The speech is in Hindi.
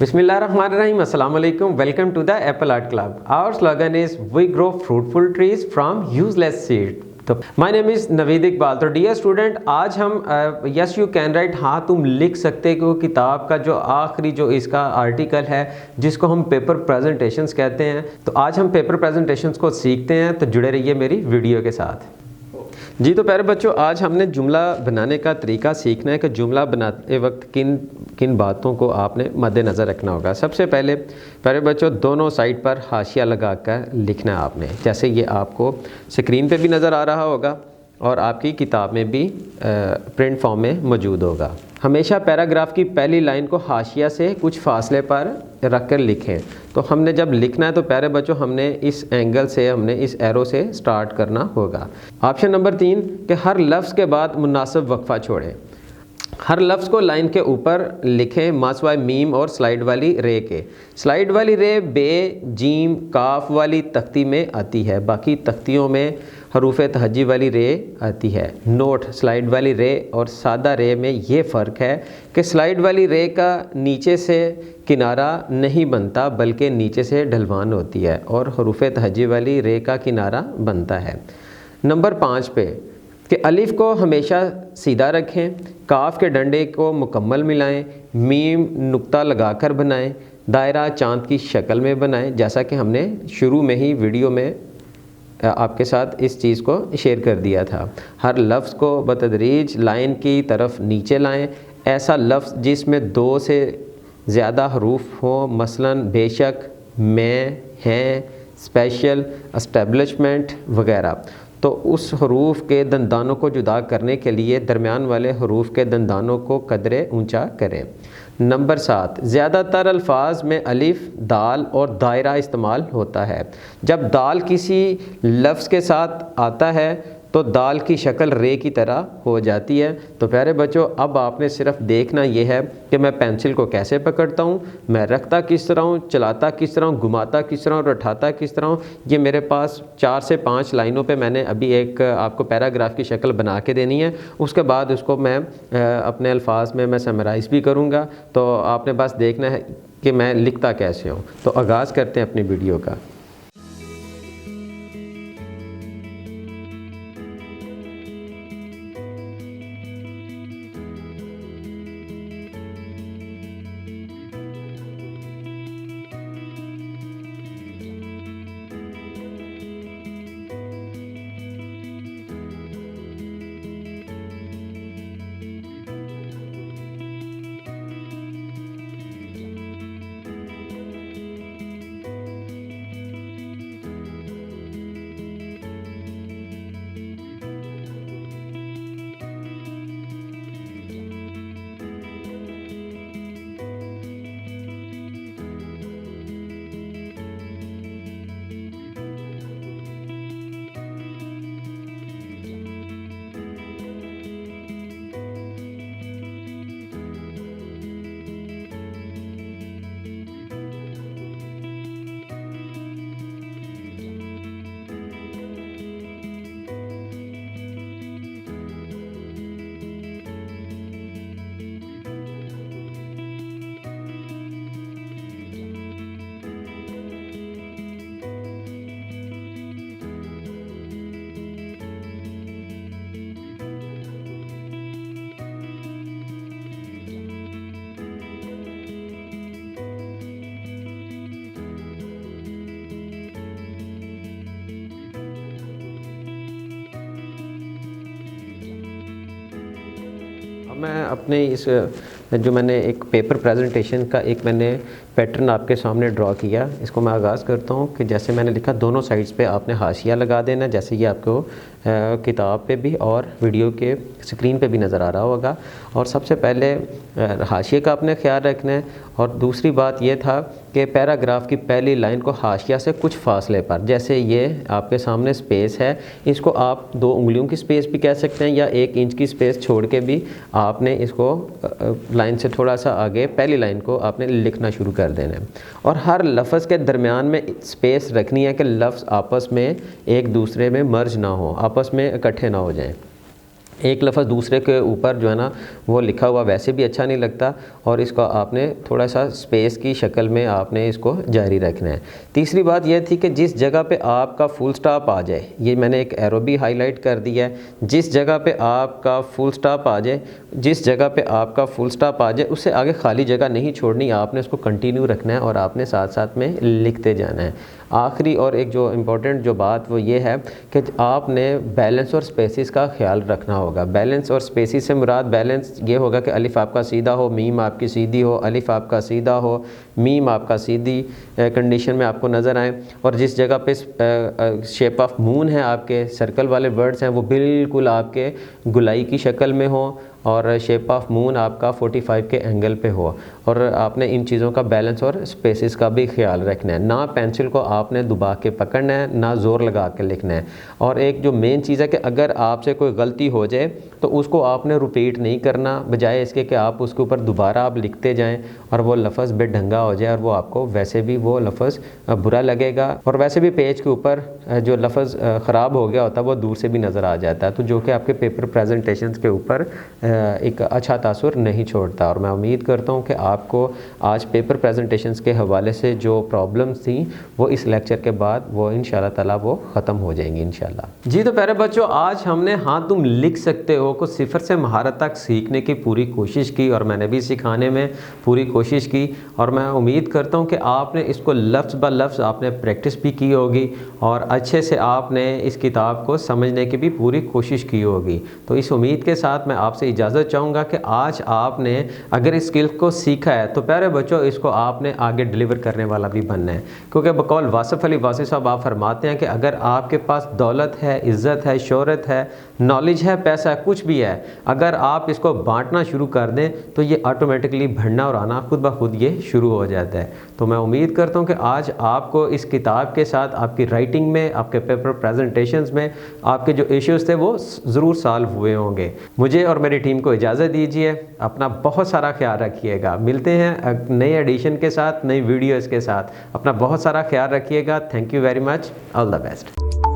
Bismillahirrahmanirrahim. Assalamu alaikum. Welcome to the Apple Art Club. Our slogan is we grow fruitful trees from useless seed. तो my name is Naveed Iqbal. तो डियर स्टूडेंट, आज हम यस यू कैन राइट, हाँ तुम लिख सकते हो किताब का जो आखिरी जो इसका आर्टिकल है जिसको हम पेपर प्रेजेंटेशंस कहते हैं। तो आज हम पेपर प्रेजेंटेशंस को सीखते हैं, तो जुड़े रहिए मेरी वीडियो के साथ। जी तो प्यारे बच्चों, आज हमने जुमला बनाने का तरीका सीखना है कि जुमला बनाते वक्त किन किन बातों को आपने मद्देनज़र रखना होगा। सबसे पहले प्यारे बच्चों, दोनों साइड पर हाशिया लगाकर लिखना है आपने, जैसे ये आपको स्क्रीन पे भी नज़र आ रहा होगा और आपकी किताब में भी प्रिंट फॉर्म में मौजूद होगा। हमेशा पैराग्राफ की पहली लाइन को हाशिया से कुछ फासले पर रख कर लिखें। तो हमने जब लिखना है तो प्यारे बच्चों हमने इस एंगल से, हमने इस एरो से स्टार्ट करना होगा। ऑप्शन नंबर 3 कि हर लफ्ज़ के बाद मुनासिब वक्फ़ा छोड़ें। हर लफ्ज़ को लाइन के ऊपर लिखें मासवाए मीम और स्लाइड वाली रे के। स्लाइड वाली रे बे, जीम, काफ वाली तख्ती में आती है, बाकी तख्तियों में हरूफ तहजी वाली रे आती है। नोट, स्लाइड वाली रे और सादा रे में ये फ़र्क है कि स्लाइड वाली रे का नीचे से किनारा नहीं बनता बल्कि नीचे से ढलवान होती है और हरूफ तहजी वाली रे का किनारा बनता है। नंबर 5 पे कि अलिफ को हमेशा सीधा रखें, काफ के डंडे को मुकम्मल मिलाएं, मीम नुक्ता लगाकर बनाएं, दायरा चांद की शक्ल में बनाएं, जैसा कि हमने शुरू में ही वीडियो में आपके साथ इस चीज़ को शेयर कर दिया था। हर लफ्ज़ को बतदरीज लाइन की तरफ नीचे लाएं। ऐसा लफ्ज़ जिसमें 2 से ज़्यादा हरूफ हों, मसलन बेशक, मैं, हैं, स्पेशल, एस्टेब्लिशमेंट वगैरह, तो उस हरूफ के दंदानों को जुदा करने के लिए दरमियान वाले हरूफ के दंदानों को कदरे ऊंचा करें। नंबर 7, ज़्यादातर अल्फाज में अलिफ, दाल और दायरा इस्तेमाल होता है। जब दाल किसी लफ्ज़ के साथ आता है तो दाल की शक्ल रे की तरह हो जाती है। तो प्यारे बच्चों, अब आपने सिर्फ देखना ये है कि मैं पेंसिल को कैसे पकड़ता हूँ, मैं रखता किस तरह हूँ, चलाता किस तरह हूँ, घुमाता किस तरह और उठाता किस तरह हूँ। ये मेरे पास 4 से 5 लाइनों पे मैंने अभी एक आपको पैराग्राफ की शक्ल बना के देनी है। उसके बाद उसको मैं अपने अल्फाज में मैं समराइज़ भी करूँगा। तो आपने बस देखना है कि मैं लिखता कैसे हूँ। तो आगाज़ करते हैं अपनी वीडियो का। मैं अपने इस जो मैंने एक पेपर प्रेजेंटेशन का एक मैंने पैटर्न आपके सामने ड्रॉ किया, इसको मैं आगाज़ करता हूँ कि जैसे मैंने लिखा दोनों साइड्स पे आपने हाशिया लगा देना, जैसे ये आपको किताब पे भी और वीडियो के स्क्रीन पे भी नज़र आ रहा होगा। और सबसे पहले हाशिए का आपने ख्याल रखना है। और दूसरी बात ये था कि पैराग्राफ की पहली लाइन को हाशिया से कुछ फासले पर, जैसे ये आपके सामने स्पेस है, इसको आप 2 उंगलियों की स्पेस भी कह सकते हैं या 1 इंच की स्पेस छोड़ के भी आपने इसको लाइन से थोड़ा सा आगे पहली लाइन को आपने लिखना शुरू कर देना है। और हर लफ्ज़ के दरमियान में स्पेस रखनी है कि लफ्ज़ आपस में एक दूसरे में मर्ज ना हो, आपस में इकट्ठे ना हो जाएं। एक लफ्ज़ दूसरे के ऊपर जो है ना वो लिखा हुआ वैसे भी अच्छा नहीं लगता, और इसको आपने थोड़ा सा स्पेस की शक्ल में आपने इसको जारी रखना है। तीसरी बात यह थी कि जिस जगह पे आपका फुल स्टॉप आ जाए, ये मैंने एक एरो भी हाईलाइट कर दिया है, जिस जगह पे आपका फुल स्टॉप आ जाए, जिस जगह पे आपका फुल स्टॉप आ जाए उससे आगे खाली जगह नहीं छोड़नी, आपने उसको कंटिन्यू रखना है और आपने साथ साथ में लिखते जाना है। आखिरी और एक जो इम्पोर्टेंट जो बात वो ये है कि आपने बैलेंस और स्पेसिस का ख्याल रखना होगा। बैलेंस और स्पेसिस से मुराद बैलेंस ये होगा कि अलिफ आपका सीधा हो, मीम आपकी सीधी हो, अलिफ आपका सीधा हो, मीम आपका सीधी कंडीशन में आपको नज़र आए, और जिस जगह पे शेप ऑफ मून है, आपके सर्कल वाले वर्ड्स हैं वो बिल्कुल आपके गुलाई की शक्ल में हो, और शेप ऑफ मून आपका 45 के एंगल पे हो, और आपने इन चीज़ों का बैलेंस और स्पेसिस का भी ख्याल रखना है। ना पेंसिल को आपने दबा के पकड़ना है, ना ज़ोर लगा के लिखना है। और एक जो मेन चीज़ है कि अगर आपसे कोई गलती हो जाए तो उसको आपने रिपीट नहीं करना, बजाय इसके कि आप उसके ऊपर दोबारा आप लिखते जाएं और वो लफ्ज़ बेढंगा हो जाए और वो आपको वैसे भी वो लफ्ज़ बुरा लगेगा, और वैसे भी पेज के ऊपर जो लफ्ज़ ख़राब हो गया होता है वो दूर से भी नज़र आ जाता है, तो जो कि आपके पेपर प्रेजेंटेशंस के ऊपर एक अच्छा तासुर नहीं छोड़ता। और मैं उम्मीद करता हूँ कि आपको आज पेपर प्रेजेंटेशंस के हवाले से जो प्रॉब्लम्स थी वो इस लेक्चर के बाद वो इंशाल्लाह ताला वो ख़त्म हो जाएंगी इंशाल्लाह। जी तो प्यारे बच्चों, आज हमने हाँ तुम लिख सकते हो को सिफर से महारत तक सीखने की पूरी कोशिश की, और मैंने भी सिखाने में पूरी कोशिश की, और मैं उम्मीद करता हूँ कि आपने इसको लफ्ज़ ब लफ्ज़ आपने प्रैक्टिस भी की होगी और अच्छे से आपने इस किताब को समझने की भी पूरी कोशिश की होगी। तो इस उम्मीद के साथ मैं आपसे इजाज़त चाहूँगा कि आज आपने अगर इस स्किल को सीखा है तो प्यारे बच्चों इसको आपने आगे डिलीवर करने वाला भी बनना है, क्योंकि बकौल वासिफ़ अली वासी साहब आप फरमाते हैं कि अगर आपके पास दौलत है, इज़्ज़त है, शोहरत है, नॉलेज है, पैसा है, कुछ भी है, अगर आप इसको बांटना शुरू कर दें तो ये ऑटोमेटिकली बढ़ना और आना खुद ब खुद ये शुरू हो जाता है। तो मैं उम्मीद करता हूँ कि आज आपको इस किताब के साथ आपकी राइटिंग में, आपके पेपर प्रेजेंटेशंस में आपके जो इश्यूज़ थे वो ज़रूर सॉल्व हुए होंगे। मुझे और मेरी टीम को इजाज़त दीजिए, अपना बहुत सारा ख्याल रखिएगा। मिलते हैं नए एडिशन के साथ, नई वीडियोज़ के साथ। अपना बहुत सारा ख्याल रखिएगा। Thank you very much, all the best.